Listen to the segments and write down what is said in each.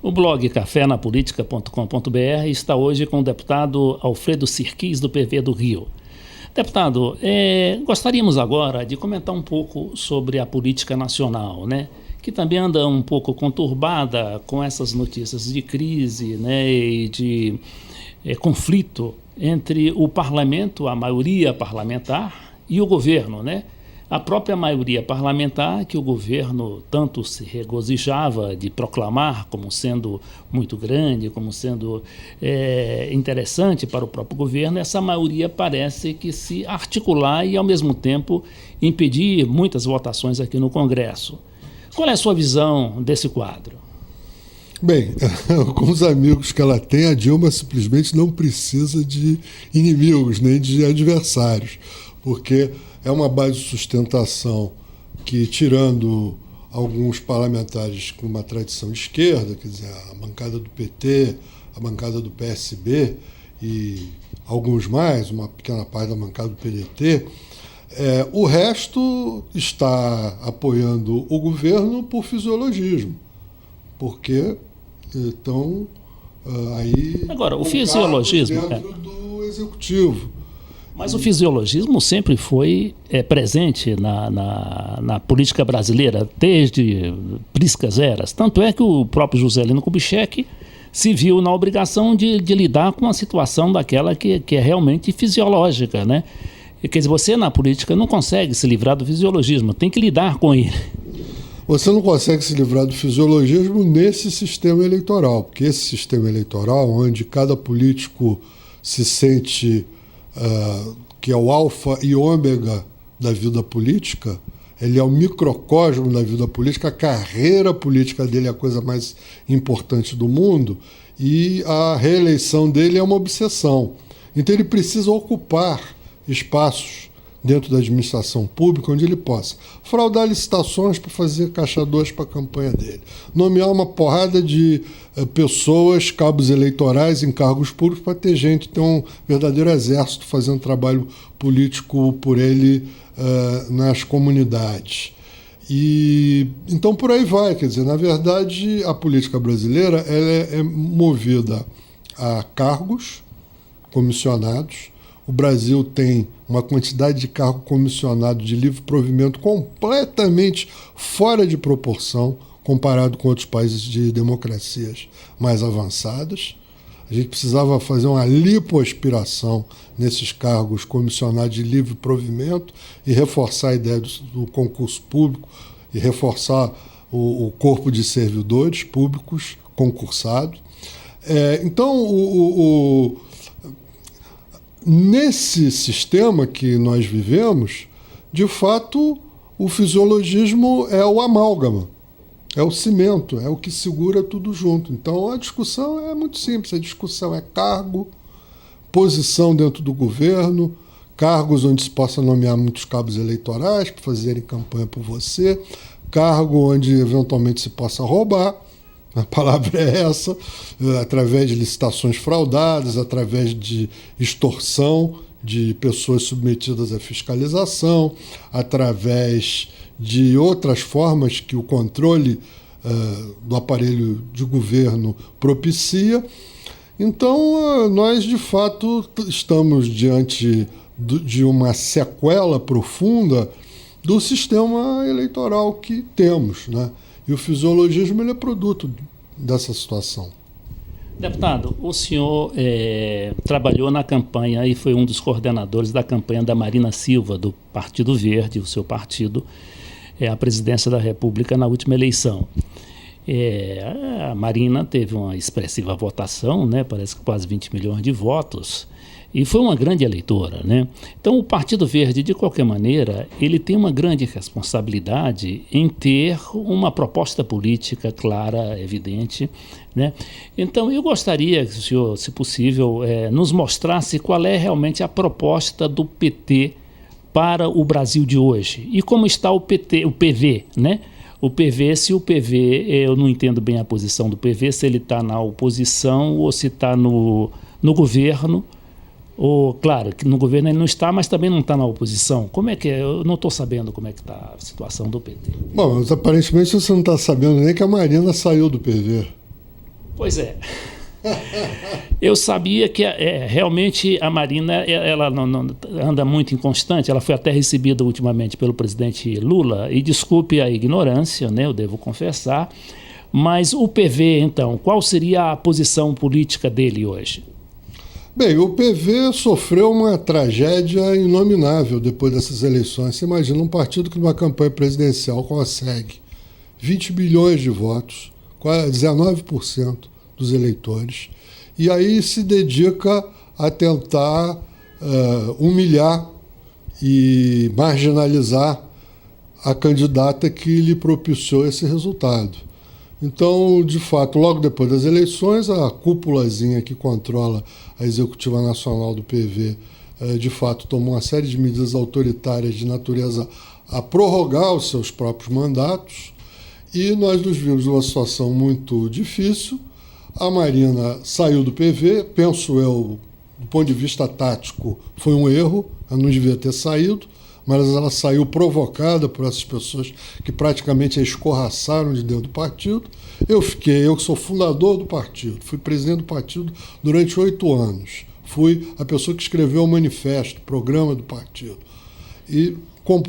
O blog cafénapolitica.com.br está hoje com o deputado Alfredo Sirquis, do PV do Rio. Deputado, gostaríamos agora de comentar um pouco sobre a política nacional, né? Que também anda um pouco conturbada com essas notícias de crise, né? E de conflito entre o parlamento, a maioria parlamentar, e o governo, né? A própria maioria parlamentar, que o governo tanto se regozijava de proclamar como sendo muito grande, como sendo interessante para o próprio governo, essa maioria parece que se articular e, ao mesmo tempo, impedir muitas votações aqui no Congresso. Qual é a sua visão desse quadro? Bem, com os amigos que ela tem, a Dilma simplesmente não precisa de inimigos, nem de adversários, porque é uma base de sustentação que, tirando alguns parlamentares com uma tradição de esquerda, quer dizer, a bancada do PT, a bancada do PSB e alguns mais, uma pequena parte da bancada do PDT, o resto está apoiando o governo por fisiologismo, porque estão aí... Agora, o fisiologismo... dentro do executivo. Mas o fisiologismo sempre foi presente na política brasileira, desde priscas eras. Tanto é que o próprio Juscelino Kubitschek se viu na obrigação de lidar com uma situação daquela que é realmente fisiológica, né? Quer dizer, você na política não consegue se livrar do fisiologismo, tem que lidar com ele. Você não consegue se livrar do fisiologismo nesse sistema eleitoral, porque esse sistema eleitoral, onde cada político se sente... que é o alfa e ômega da vida política, ele é o microcosmo da vida política, a carreira política dele é a coisa mais importante do mundo e a reeleição dele é uma obsessão. Então ele precisa ocupar espaços dentro da administração pública onde ele possa fraudar licitações para fazer caixa 2 para a campanha dele, nomear uma porrada de pessoas, cabos eleitorais em cargos públicos para ter gente, ter um verdadeiro exército fazendo trabalho político por ele nas comunidades. E então por aí vai, quer dizer, na verdade a política brasileira ela é movida a cargos comissionados. O Brasil tem uma quantidade de cargo comissionado de livre provimento completamente fora de proporção comparado com outros países de democracias mais avançadas. A gente precisava fazer uma lipoaspiração nesses cargos comissionados de livre provimento e reforçar a ideia do concurso público e reforçar o corpo de servidores públicos concursados. Então, nesse sistema que nós vivemos, de fato, o fisiologismo é o amálgama, é o cimento, é o que segura tudo junto. Então, a discussão é muito simples. A discussão é cargo, posição dentro do governo, cargos onde se possa nomear muitos cabos eleitorais para fazerem campanha por você, cargo onde, eventualmente, se possa roubar. A palavra é essa, através de licitações fraudadas, através de extorsão de pessoas submetidas à fiscalização, através de outras formas que o controle do aparelho de governo propicia. Então, nós, de fato, estamos diante de uma sequela profunda do sistema eleitoral que temos, né? E o fisiologismo ele é produto dessa situação. Deputado, o senhor trabalhou na campanha e foi um dos coordenadores da campanha da Marina Silva, do Partido Verde, o seu partido, à presidência da República na última eleição. A Marina teve uma expressiva votação, né? Parece que quase 20 milhões de votos, e foi uma grande eleitora, né? Então, o Partido Verde, de qualquer maneira, ele tem uma grande responsabilidade em ter uma proposta política clara, evidente, né? Então, eu gostaria que o senhor, se possível, nos mostrasse qual é realmente a proposta do PT para o Brasil de hoje e como está o PV, né? O PV, se o PV, eu não entendo bem a posição do PV, se ele está na oposição ou se está no governo. Ou, claro, que no governo ele não está, mas também não está na oposição. Como é que é? Eu não estou sabendo como é que está a situação do PT. Bom, mas aparentemente você não está sabendo nem que a Marina saiu do PV. Pois é. Eu sabia que realmente a Marina ela não anda muito inconstante. Ela foi até recebida ultimamente pelo presidente Lula, e desculpe a ignorância, né, eu devo confessar, mas o PV, então, qual seria a posição política dele hoje? Bem, o PV sofreu uma tragédia inominável depois dessas eleições. Você imagina um partido que numa campanha presidencial consegue 20 bilhões de votos, quase 19% dos eleitores, e aí se dedica a tentar humilhar e marginalizar a candidata que lhe propiciou esse resultado. Então, de fato, logo depois das eleições, a cúpulazinha que controla a Executiva Nacional do PV, de fato, tomou uma série de medidas autoritárias de natureza a prorrogar os seus próprios mandatos, e nós nos vimos numa situação muito difícil. A Marina saiu do PV, penso eu, do ponto de vista tático, foi um erro, ela não devia ter saído, mas ela saiu provocada por essas pessoas que praticamente a escorraçaram de dentro do partido. Eu que sou fundador do partido, fui presidente do partido durante 8 anos, fui a pessoa que escreveu o manifesto, o programa do partido, e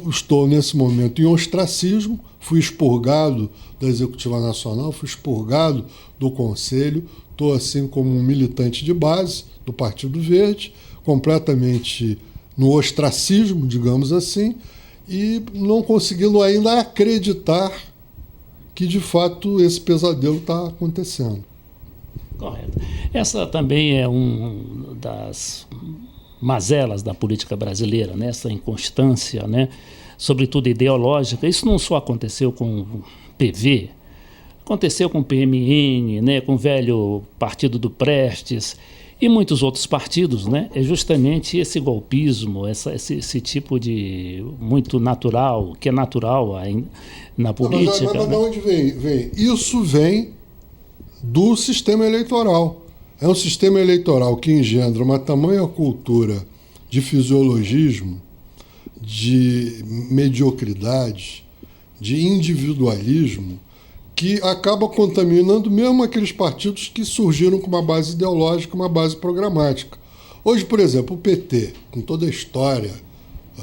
estou nesse momento em ostracismo, fui expurgado da Executiva Nacional, fui expurgado do Conselho, estou assim como um militante de base do Partido Verde, completamente no ostracismo, digamos assim, e não conseguindo ainda acreditar que, de fato, esse pesadelo está acontecendo. Correto. Essa também é uma das mazelas da política brasileira, né? Essa inconstância, né? Sobretudo ideológica. Isso não só aconteceu com o PV, aconteceu com o PMN, né? Com o velho Partido do Prestes e muitos outros partidos, né? É justamente esse golpismo, esse tipo de muito natural, que é natural na política. Mas de onde vem? Isso vem do sistema eleitoral. É um sistema eleitoral que engendra uma tamanha cultura de fisiologismo, de mediocridade, de individualismo, que acaba contaminando mesmo aqueles partidos que surgiram com uma base ideológica, uma base programática. Hoje, por exemplo, o PT, com toda a história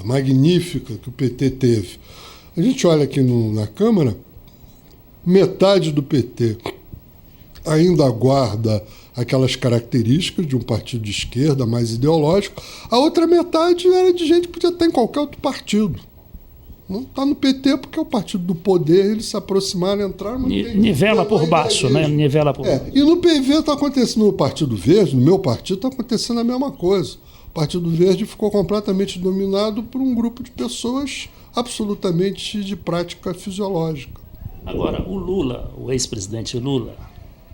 magnífica que o PT teve, a gente olha aqui na Câmara, metade do PT ainda guarda aquelas características de um partido de esquerda mais ideológico, a outra metade era de gente que podia estar em qualquer outro partido. Não está no PT porque é o partido do poder, eles se aproximaram, entraram... Nivela por baixo, né? Nivela por baixo. E no PV está acontecendo, no Partido Verde, no meu partido, está acontecendo a mesma coisa. O Partido Verde ficou completamente dominado por um grupo de pessoas absolutamente de prática fisiológica. Agora, o Lula, o ex-presidente Lula,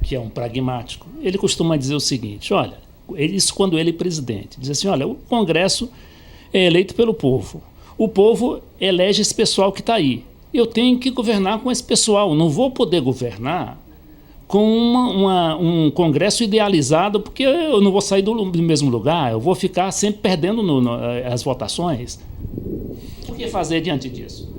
que é um pragmático, ele costuma dizer o seguinte, olha, isso quando ele é presidente, diz assim, olha, o Congresso é eleito pelo povo. O povo elege esse pessoal que está aí. Eu tenho que governar com esse pessoal. Não vou poder governar com um Congresso idealizado, porque eu não vou sair do mesmo lugar, eu vou ficar sempre perdendo as votações. O que fazer diante disso?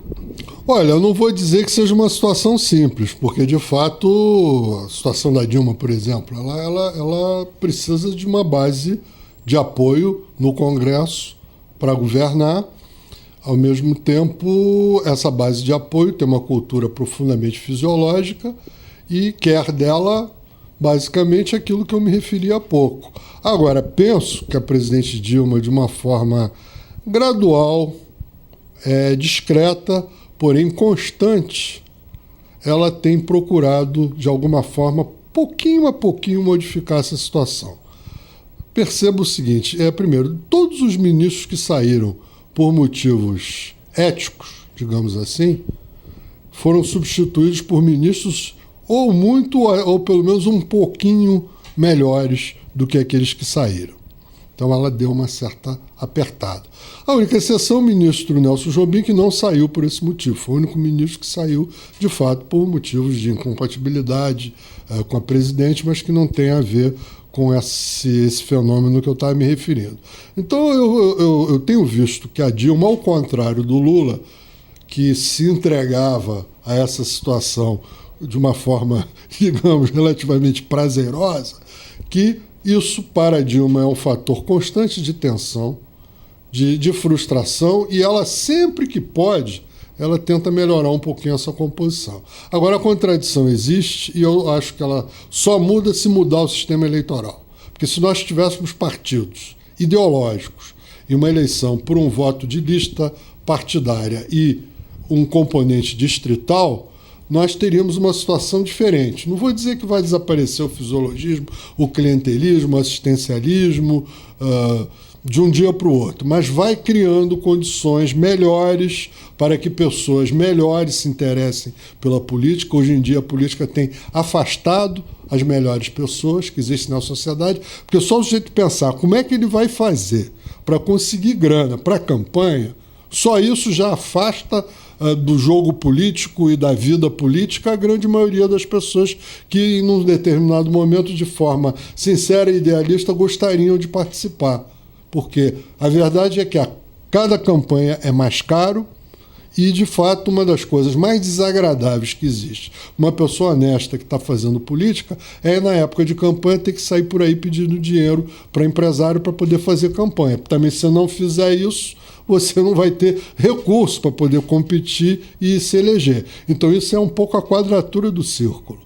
Olha, eu não vou dizer que seja uma situação simples, porque, de fato, a situação da Dilma, por exemplo, ela precisa de uma base de apoio no Congresso para governar. Ao mesmo tempo, essa base de apoio tem uma cultura profundamente fisiológica e quer dela, basicamente, aquilo que eu me referi há pouco. Agora, penso que a presidente Dilma, de uma forma gradual, discreta, porém constante, ela tem procurado, de alguma forma, pouquinho a pouquinho, modificar essa situação. Perceba o seguinte, primeiro, todos os ministros que saíram por motivos éticos, digamos assim, foram substituídos por ministros ou muito, ou pelo menos um pouquinho melhores do que aqueles que saíram. Então ela deu uma certa apertada. A única exceção é o ministro Nelson Jobim, que não saiu por esse motivo. Foi o único ministro que saiu, de fato, por motivos de incompatibilidade com a presidente, mas que não tem a ver com esse fenômeno que eu estava me referindo. Então eu tenho visto que a Dilma, ao contrário do Lula, que se entregava a essa situação de uma forma, digamos, relativamente prazerosa, que isso para Dilma é um fator constante de tensão, de frustração, e ela sempre que pode, ela tenta melhorar um pouquinho essa composição. Agora, a contradição existe e eu acho que ela só muda se mudar o sistema eleitoral. Porque se nós tivéssemos partidos ideológicos e uma eleição por um voto de lista partidária e um componente distrital, nós teríamos uma situação diferente. Não vou dizer que vai desaparecer o fisiologismo, o clientelismo, o assistencialismo, de um dia para o outro, mas vai criando condições melhores para que pessoas melhores se interessem pela política. Hoje em dia a política tem afastado as melhores pessoas que existem na sociedade, porque só o jeito de pensar como é que ele vai fazer para conseguir grana para a campanha, só isso já afasta do jogo político e da vida política a grande maioria das pessoas que, em um determinado momento, de forma sincera e idealista, gostariam de participar. Porque a verdade é que cada campanha é mais caro e, de fato, uma das coisas mais desagradáveis que existe uma pessoa honesta que está fazendo política é, na época de campanha, ter que sair por aí pedindo dinheiro para empresário para poder fazer campanha. Também, se não fizer isso, você não vai ter recurso para poder competir e se eleger. Então, isso é um pouco a quadratura do círculo.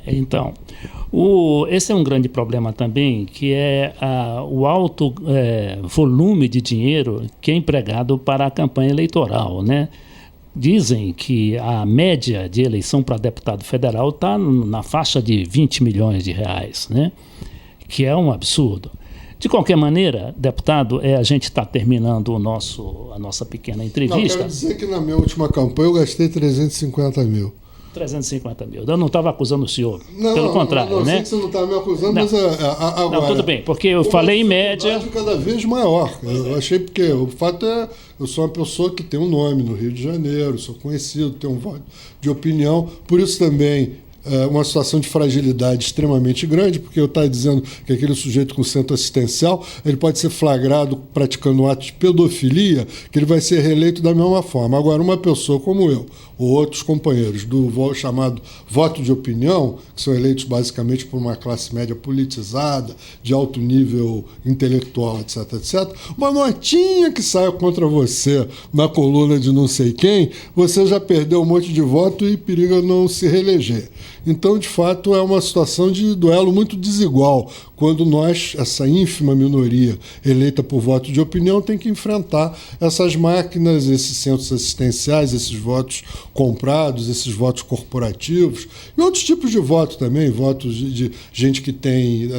Então, esse é um grande problema também, que é o alto volume de dinheiro que é empregado para a campanha eleitoral, né? Dizem que a média de eleição para deputado federal está na faixa de 20 milhões de reais, né? Que é um absurdo. De qualquer maneira, deputado, a gente está terminando a nossa pequena entrevista. Não, quero dizer que na minha última campanha eu gastei 350 mil. 350 mil. Eu não estava acusando o senhor. Não, pelo contrário, não, né? Sei que você não estava me acusando, não. Mas agora... Não, tudo bem, porque eu falei em média... cada vez maior. Eu achei porque o fato é... Eu sou uma pessoa que tem um nome no Rio de Janeiro, sou conhecido, tenho um voto de opinião, por isso também... uma situação de fragilidade extremamente grande, porque eu estava dizendo que aquele sujeito com centro assistencial, ele pode ser flagrado praticando um ato de pedofilia, que ele vai ser reeleito da mesma forma. Agora, uma pessoa como eu, ou outros companheiros do chamado voto de opinião, que são eleitos basicamente por uma classe média politizada, de alto nível intelectual, etc., etc., uma notinha que saia contra você na coluna de não sei quem, você já perdeu um monte de voto e periga não se reeleger. Então, de fato, é uma situação de duelo muito desigual, quando nós, essa ínfima minoria eleita por voto de opinião, tem que enfrentar essas máquinas, esses centros assistenciais, esses votos comprados, esses votos corporativos, e outros tipos de voto também, votos de gente que tem...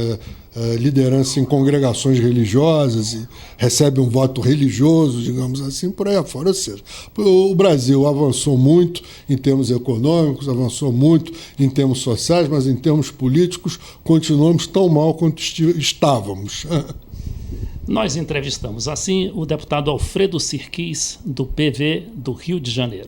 liderança em congregações religiosas e recebe um voto religioso, digamos assim, por aí afora. Ou seja, o Brasil avançou muito em termos econômicos, avançou muito em termos sociais, mas em termos políticos continuamos tão mal quanto estávamos. Nós entrevistamos assim o deputado Alfredo Sirquis, do PV do Rio de Janeiro.